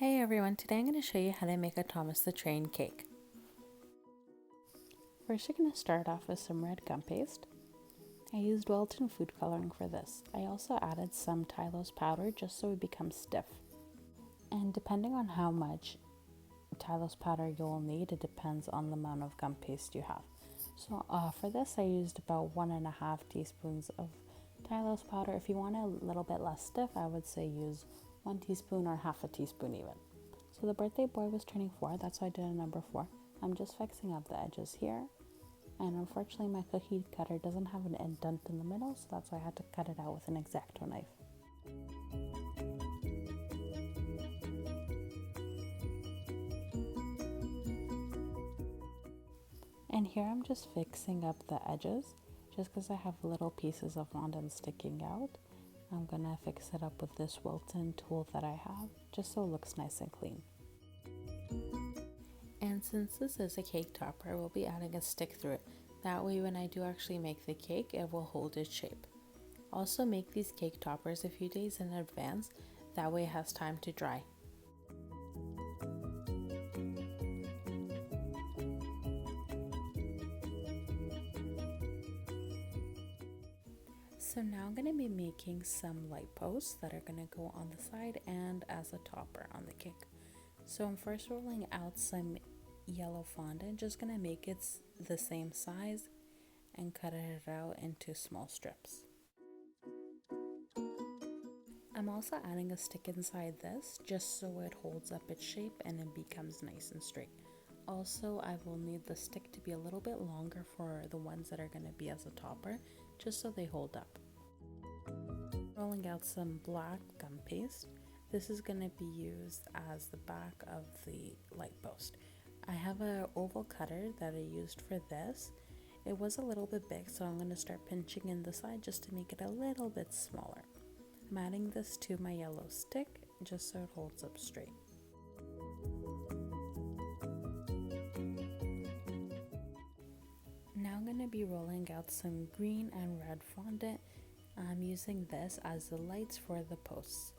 Hey everyone, today I'm going to show you how to make a Thomas the Train cake. First you're going to start off with some red gum paste. I used Wilton food coloring for this. I also added some tylose powder just so it becomes stiff. And depending on how much tylose powder you will need, it depends on the amount of gum paste you have. So for this I used about 1.5 teaspoons of tylose powder. If you want it a little bit less stiff, I would say use 1 teaspoon or half a teaspoon even. So the birthday boy was turning 4, that's why I did a number 4. I'm just fixing up the edges here. And unfortunately my cookie cutter doesn't have an indent in the middle, so that's why I had to cut it out with an exacto knife. And here I'm just fixing up the edges, just because I have little pieces of fondant sticking out. I'm gonna fix it up with this Wilton tool that I have, just so it looks nice and clean. And since this is a cake topper, we'll be adding a stick through it. That way when I do actually make the cake, it will hold its shape. Also make these cake toppers a few days in advance, that way it has time to dry. So now I'm going to be making some light posts that are going to go on the side and as a topper on the cake. So I'm first rolling out some yellow fondant, just going to make it the same size and cut it out into small strips. I'm also adding a stick inside this just so it holds up its shape and it becomes nice and straight. Also, I will need the stick to be a little bit longer for the ones that are going to be as a topper, just so they hold up. Rolling out some black gum paste. This is going to be used as the back of the light post. I have an oval cutter that I used for this. It was a little bit big, so I'm going to start pinching in the side just to make it a little bit smaller. I'm adding this to my yellow stick just so it holds up straight. Now I'm going to be rolling out some green and red fondant. I'm using this as the lights for the posts.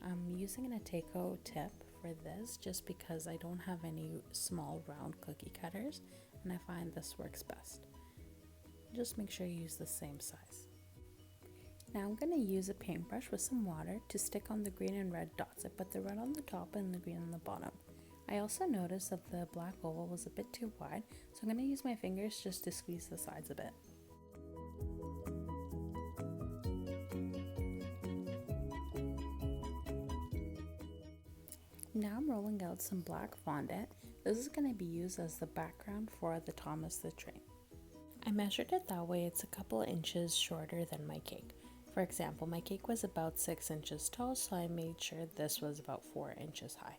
I'm using an Ateco tip for this just because I don't have any small round cookie cutters and I find this works best. Just make sure you use the same size. Now I'm going to use a paintbrush with some water to stick on the green and red dots. I put the red on the top and the green on the bottom. I also noticed that the black oval was a bit too wide, so I'm going to use my fingers just to squeeze the sides a bit. Now I'm rolling out some black fondant. This is going to be used as the background for the Thomas the Train. I measured it that way it's a couple inches shorter than my cake. For example, my cake was about 6 inches tall, so I made sure this was about 4 inches high.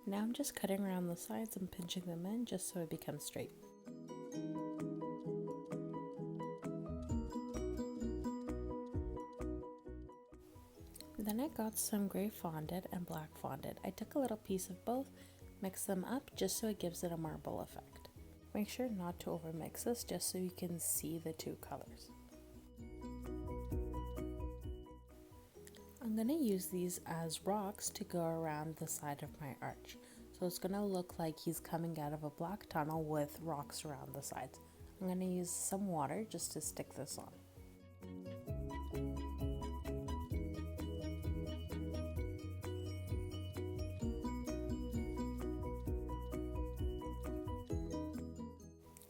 Now I'm just cutting around the sides and pinching them in just so it becomes straight. Then I got some gray fondant and black fondant. I took a little piece of both, mixed them up just so it gives it a marble effect. Make sure not to overmix this just so you can see the two colors. I'm going to use these as rocks to go around the side of my arch. So it's going to look like he's coming out of a black tunnel with rocks around the sides. I'm going to use some water just to stick this on.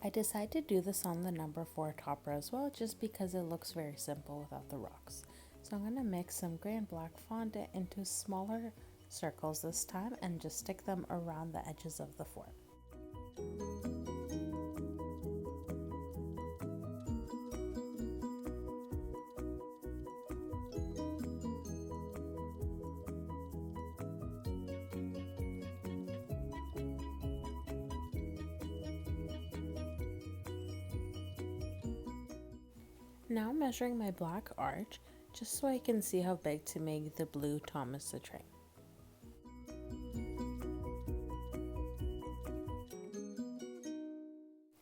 I decided to do this on the number 4 topper as well, just because it looks very simple without the rocks. So I'm going to mix some gray and black fondant into smaller circles this time and just stick them around the edges of the fort. Now I'm measuring my black arch just so I can see how big to make the blue Thomas the Train.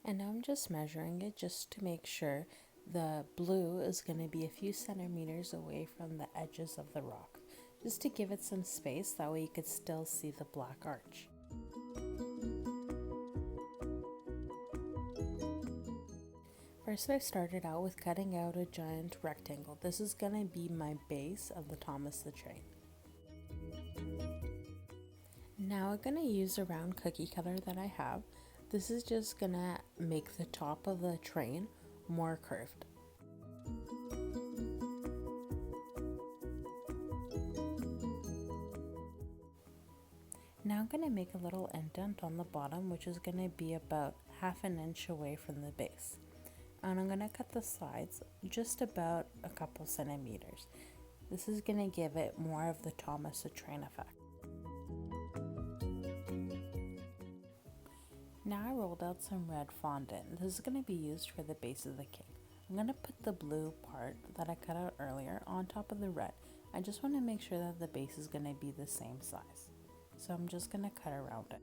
And now I'm just measuring it just to make sure The blue is going to be a few centimeters away from the edges of the rock, just to give it some space, that way you could still see the black arch. First, I started out with cutting out a giant rectangle. This is going to be my base of the Thomas the Train. Now I'm going to use a round cookie cutter that I have. This is just going to make the top of the train more curved. Now I'm going to make a little indent on the bottom, which is going to be about half an inch away from the base. And I'm going to cut the sides just about a couple centimeters. This is going to give it more of the Thomas the Train effect. Now I rolled out some red fondant. This is going to be used for the base of the cake. I'm going to put the blue part that I cut out earlier on top of the red. I just want to make sure that the base is going to be the same size. So I'm just going to cut around it.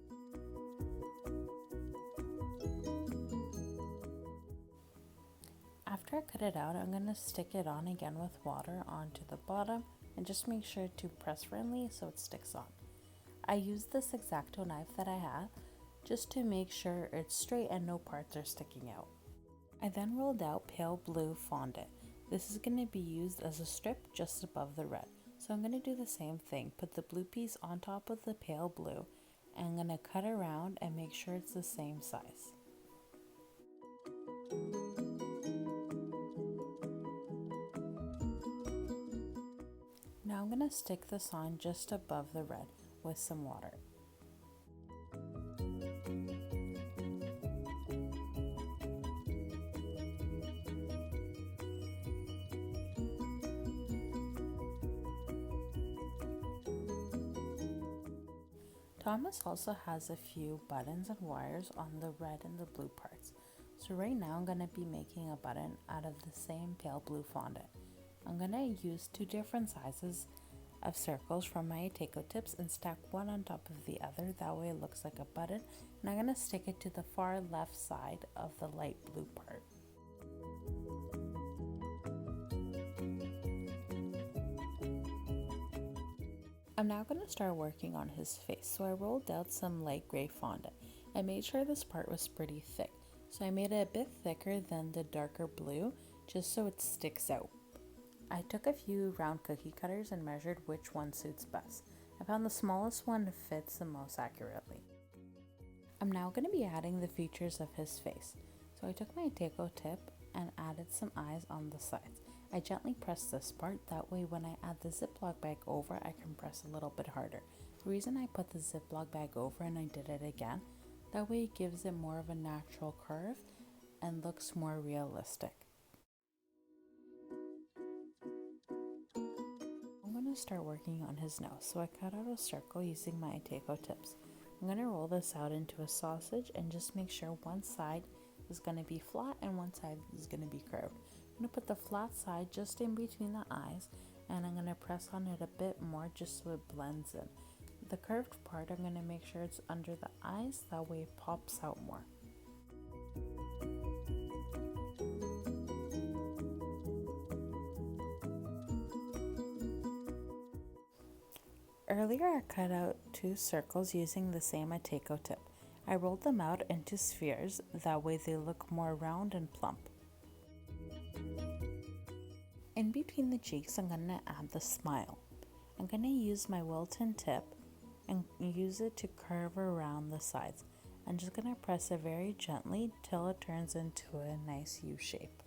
After I cut it out, I'm going to stick it on again with water onto the bottom and just make sure to press firmly so it sticks on. I used this exacto knife that I have just to make sure it's straight and no parts are sticking out. I then rolled out pale blue fondant. This is going to be used as a strip just above the red. So I'm going to do the same thing, put the blue piece on top of the pale blue, and I'm going to cut around and make sure it's the same size. Now I'm going to stick this on just above the red with some water. Thomas also has a few buttons and wires on the red and the blue parts. So right now I'm going to be making a button out of the same pale blue fondant. I'm going to use two different sizes of circles from my Ateco tips and stack one on top of the other. That way it looks like a button. And I'm going to stick it to the far left side of the light blue part. I'm now going to start working on his face, so I rolled out some light gray fondant. I made sure this part was pretty thick, so I made it a bit thicker than the darker blue, just so it sticks out. I took a few round cookie cutters and measured which one suits best. I found the smallest one fits the most accurately. I'm now going to be adding the features of his face, so I took my Ateco tip and added some eyes on the sides. I gently press this part, that way when I add the Ziploc bag over, I can press a little bit harder. The reason I put the Ziploc bag over and I did it again, that way it gives it more of a natural curve and looks more realistic. I'm going to start working on his nose, so I cut out a circle using my Ateco tips. I'm going to roll this out into a sausage and just make sure one side is going to be flat and one side is going to be curved. I'm going to put the flat side just in between the eyes, and I'm going to press on it a bit more just so it blends in. The curved part, I'm going to make sure it's under the eyes, that way it pops out more. Earlier I cut out two circles using the same Ateco tip. I rolled them out into spheres, that way they look more round and plump. In between the cheeks, I'm going to add the smile. I'm going to use my Wilton tip and use it to curve around the sides. I'm just going to press it very gently till it turns into a nice U shape.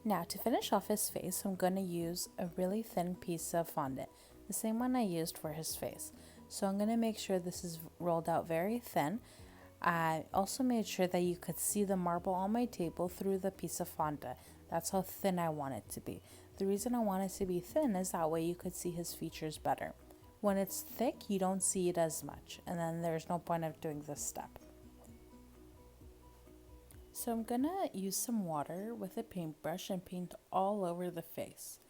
Now to finish off his face, I'm going to use a really thin piece of fondant, the same one I used for his face. So I'm going to make sure this is rolled out very thin. I also made sure that you could see the marble on my table through the piece of fondant. That's how thin I want it to be. The reason I want it to be thin is that way you could see his features better. When it's thick, you don't see it as much, and then there's no point of doing this step. So I'm going to use some water with a paintbrush and paint all over the face.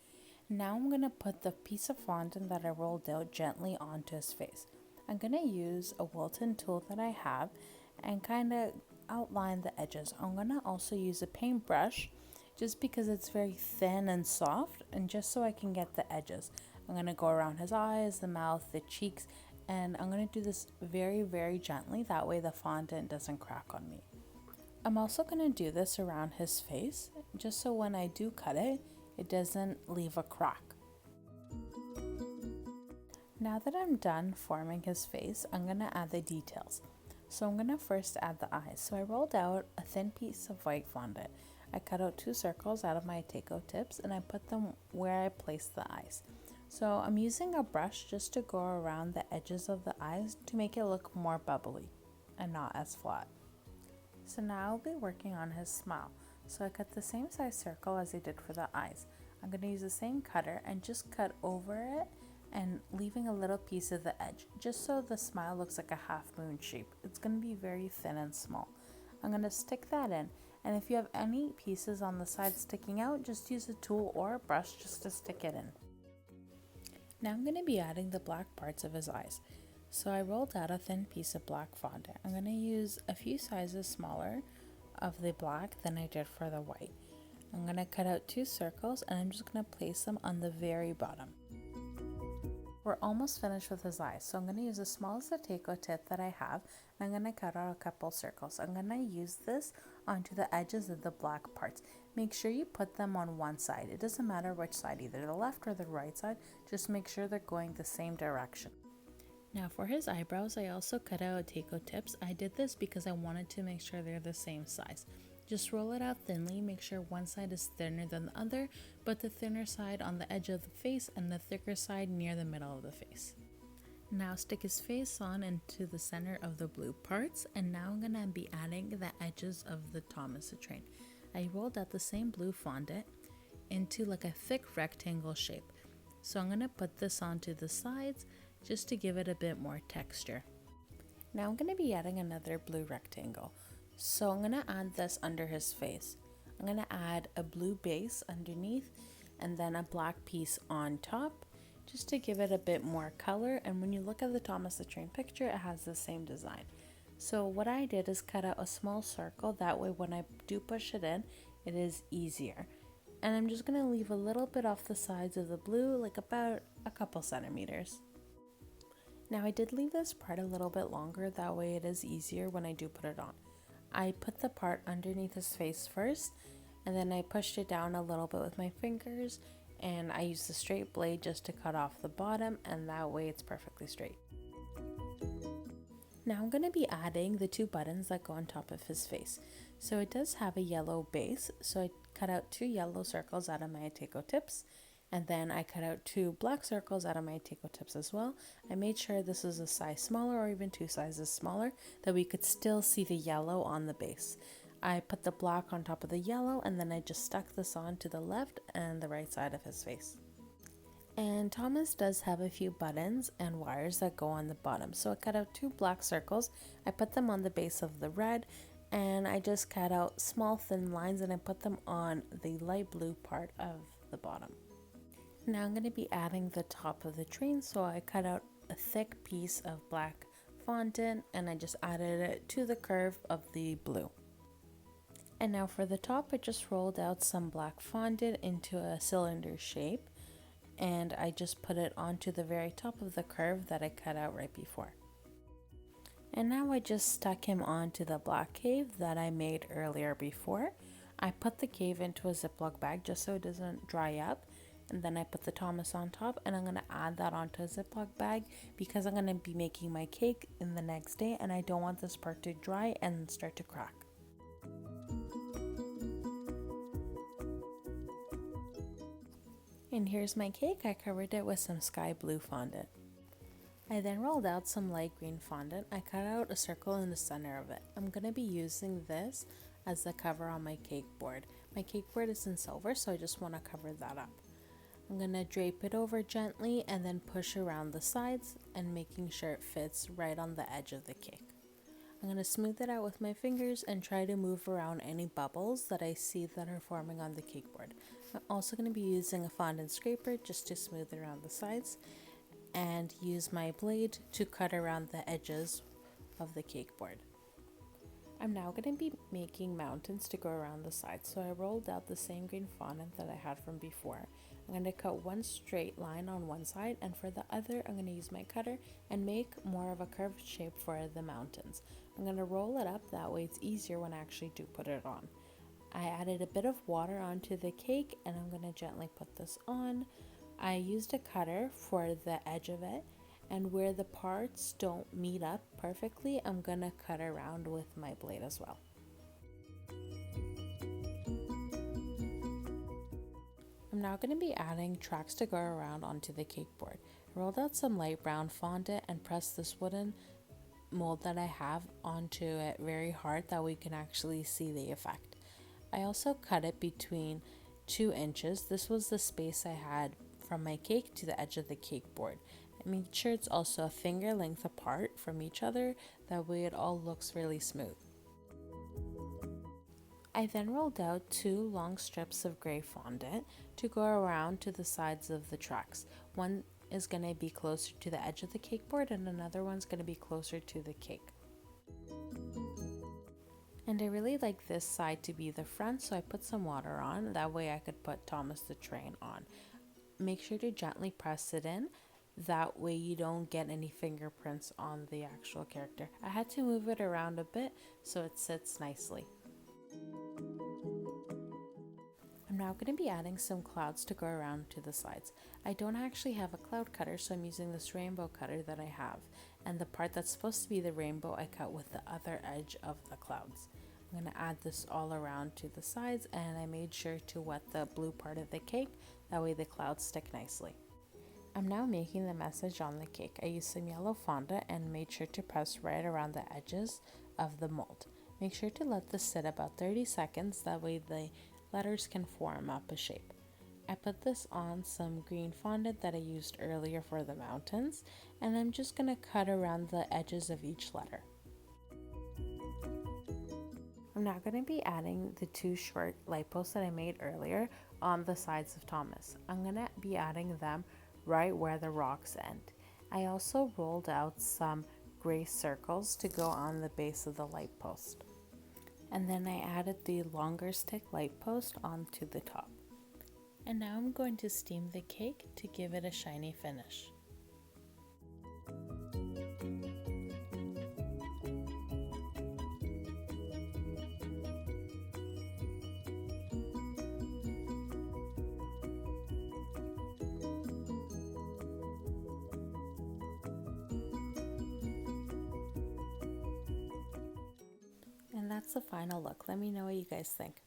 Now I'm going to put the piece of fondant that I rolled out gently onto his face. I'm going to use a Wilton tool that I have and kind of outline the edges. I'm going to also use a paintbrush just because it's very thin and soft, and just so I can get the edges. I'm going to go around his eyes, the mouth, the cheeks, and I'm going to do this very, very gently. That way the fondant doesn't crack on me. I'm also going to do this around his face, just so when I do cut it, it doesn't leave a crack. Now that I'm done forming his face, I'm going to add the details. So I'm going to first add the eyes. So I rolled out a thin piece of white fondant. I cut out 2 circles out of my Ateco tips and I put them where I placed the eyes. So I'm using a brush just to go around the edges of the eyes to make it look more bubbly and not as flat. So now I'll be working on his smile. So I cut the same size circle as I did for the eyes. I'm going to use the same cutter and just cut over it and leaving a little piece of the edge, just so the smile looks like a half moon shape. It's going to be very thin and small. I'm going to stick that in, and if you have any pieces on the side sticking out, just use a tool or a brush just to stick it in. Now I'm going to be adding the black parts of his eyes. So I rolled out a thin piece of black fondant. I'm going to use a few sizes smaller of the black than I did for the white. I'm going to cut out 2 circles and I'm just going to place them on the very bottom. We're almost finished with his eyes, so I'm going to use the smallest Ateco tip that I have, and I'm going to cut out a couple circles. I'm going to use this onto the edges of the black parts. Make sure you put them on one side. It doesn't matter which side, either the left or the right side, just make sure they're going the same direction. Now for his eyebrows, I also cut out Ateco tips. I did this because I wanted to make sure they're the same size. Just roll it out thinly, make sure one side is thinner than the other, but the thinner side on the edge of the face and the thicker side near the middle of the face. Now stick his face on into the center of the blue parts, and now I'm going to be adding the edges of the Thomas the Train. I rolled out the same blue fondant into like a thick rectangle shape. So I'm going to put this onto the sides just to give it a bit more texture. Now I'm going to be adding another blue rectangle. So I'm going to add this under his face. I'm going to add a blue base underneath and then a black piece on top just to give it a bit more color. And when you look at the Thomas the Train picture, it has the same design. So what I did is cut out a small circle. That way when I do push it in, it is easier. And I'm just going to leave a little bit off the sides of the blue, like about a couple centimeters. Now I did leave this part a little bit longer. That way it is easier when I do put it on. I put the part underneath his face first, and then I pushed it down a little bit with my fingers, and I used the straight blade just to cut off the bottom, and that way it's perfectly straight. Now I'm going to be adding the 2 buttons that go on top of his face. So it does have a yellow base, so I cut out 2 yellow circles out of my Ateco tips, and then I cut out 2 black circles out of my Ateco tips as well. I made sure this is a size smaller or even 2 sizes smaller, that we could still see the yellow on the base. I put the black on top of the yellow, and then I just stuck this on to the left and the right side of his face. And Thomas does have a few buttons and wires that go on the bottom. So I cut out 2 black circles, I put them on the base of the red, and I just cut out small thin lines and I put them on the light blue part of the bottom. Now I'm going to be adding the top of the train, so I cut out a thick piece of black fondant and I just added it to the curve of the blue. And now for the top, I just rolled out some black fondant into a cylinder shape, and I just put it onto the very top of the curve that I cut out right before. And now I just stuck him onto the black cave that I made earlier before. I put the cave into a Ziploc bag just so it doesn't dry up, and then I put the Thomas on top, and I'm going to add that onto a Ziploc bag because I'm going to be making my cake in the next day, and I don't want this part to dry and start to crack. And here's my cake. I covered it with some sky blue fondant. I then rolled out some light green fondant. I cut out a circle in the center of it. I'm going to be using this as the cover on my cake board. My cake board is in silver, so I just want to cover that up. I'm going to drape it over gently and then push around the sides and making sure it fits right on the edge of the cake. I'm going to smooth it out with my fingers and try to move around any bubbles that I see that are forming on the cake board. I'm also going to be using a fondant scraper just to smooth around the sides. and use my blade to cut around the edges of the cake board. I'm now going to be making mountains to go around the sides, so I rolled out the same green fondant that I had from before. I'm going to cut one straight line on one side, and for the other I'm going to use my cutter and make more of a curved shape for the mountains. I'm going to roll it up, that way it's easier when I actually do put it on. I added a bit of water onto the cake and I'm going to gently put this on. I used a cutter for the edge of it, and where the parts don't meet up perfectly, I'm going to cut around with my blade as well. I'm now going to be adding tracks to go around onto the cake board. I rolled out some light brown fondant and pressed this wooden mold that I have onto it very hard, that we can actually see the effect. I also cut it between 2 inches. This was the space I had from my cake to the edge of the cake board. I made sure it's also a finger length apart from each other, that way it all looks really smooth. I then rolled out 2 long strips of gray fondant to go around to the sides of the tracks. One is going to be closer to the edge of the cake board and another one's going to be closer to the cake. And I really like this side to be the front, so I put some water on, that way I could put Thomas the Train on. Make sure to gently press it in, that way you don't get any fingerprints on the actual character. I had to move it around a bit so it sits nicely. I'm now going to be adding some clouds to go around to the sides. I don't actually have a cloud cutter, so I'm using this rainbow cutter that I have, and the part that's supposed to be the rainbow I cut with the other edge of the clouds. I'm going to add this all around to the sides, and I made sure to wet the blue part of the cake, that way the clouds stick nicely. I'm now making the message on the cake. I used some yellow fondant and made sure to press right around the edges of the mold. Make sure to let this sit about 30 seconds, that way the letters can form up a shape. I put this on some green fondant that I used earlier for the mountains, and I'm just going to cut around the edges of each letter. I'm now going to be adding the 2 short light posts that I made earlier on the sides of Thomas. I'm going to be adding them right where the rocks end. I also rolled out some gray circles to go on the base of the light post. And then I added the longer stick light post onto the top. And now I'm going to steam the cake to give it a shiny finish. And that's the final look. Let me know what you guys think.